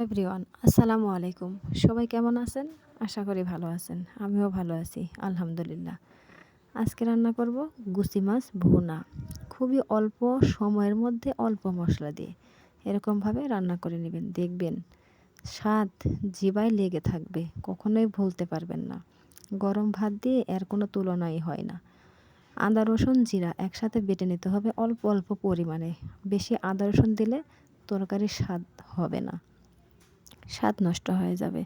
Everyone আসসালামু আলাইকুম। সবাই কেমন আছেন? আশা করি ভালো আছেন। আমিও ভালো আছি আলহামদুলিল্লাহ। আজকে রান্না করব গুচি মাছ ভুনা। খুবই অল্প সময়ের মধ্যে অল্প মশলা দিয়ে এরকমভাবে রান্না করে নেবেন, দেখবেন স্বাদ জিভায় লেগে থাকবে, কখনোই ভুলতে পারবেন না। গরম ভাত দিয়ে এর কোনো তুলনাই হয় না। আদা রসুন জিরা একসাথে বেটে নিতে হবে অল্প অল্প পরিমাণে। বেশি আদা রসুন দিলে তরকারির স্বাদ হবে না, স্বাদ নষ্ট হয়ে যাবে।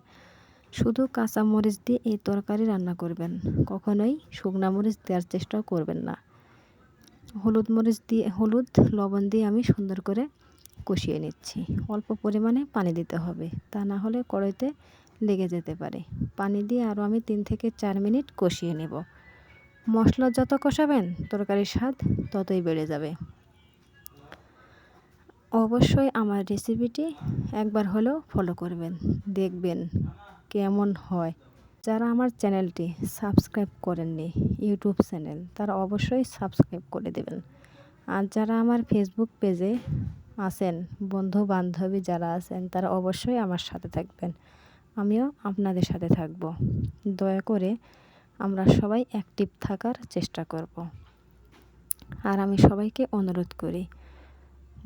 শুধু কাঁচা মরিচ দিয়ে এই তরকারি রান্না করবেন, কখনোই শুকনা মরিচ দেওয়ার চেষ্টাও করবেন না। হলুদ লবণ দিয়ে আমি সুন্দর করে কষিয়ে নিচ্ছি। অল্প পরিমাণে পানি দিতে হবে, তা না হলে কড়াইতে লেগে যেতে পারে। পানি দিয়ে আরও আমি 3 থেকে 4 মিনিট কষিয়ে নেব। মশলা যত কষাবেন তরকারির স্বাদ ততই বেড়ে যাবে। অবশ্যই আমার রেসিপিটি একবার হলেও ফলো করবেন, দেখবেন কেমন হয়। যারা আমার চ্যানেলটি সাবস্ক্রাইব করেননি, ইউটিউব চ্যানেল, তারা অবশ্যই সাবস্ক্রাইব করে দেবেন। আর যারা আমার ফেসবুক পেজে আছেন, বন্ধু বান্ধবী যারা আছেন, তারা অবশ্যই আমার সাথে থাকবেন। আমিও আপনাদের সাথে থাকব। দয়া করে আমরা সবাই অ্যাক্টিভ থাকার চেষ্টা করব। আর আমি সবাইকে অনুরোধ করি,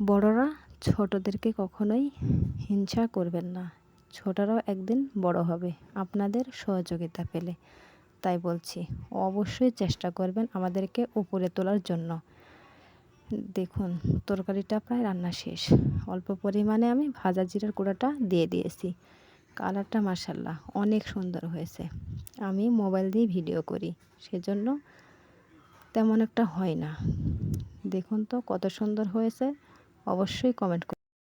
বড়রা ছোটদেরকে কখনোই হিংসা করবেন না। ছোটরাও একদিন বড় হবে আপনাদের সহযোগিতা পেলে। তাই বলছি, অবশ্যই চেষ্টা করবেন আমাদেরকে উপরে তোলার জন্য। দেখুন তরকারিটা প্রায় রান্না শেষ। অল্প পরিমাণে আমি ভাজা জিরার গুঁড়াটা দিয়ে দিয়েছি। কালারটা মাশাআল্লাহ অনেক সুন্দর হয়েছে। আমি মোবাইল দিয়ে ভিডিও করি, সেজন্য তেমন একটা হয় না। দেখুন তো কত সুন্দর হয়েছে। অবশ্যই কমেন্ট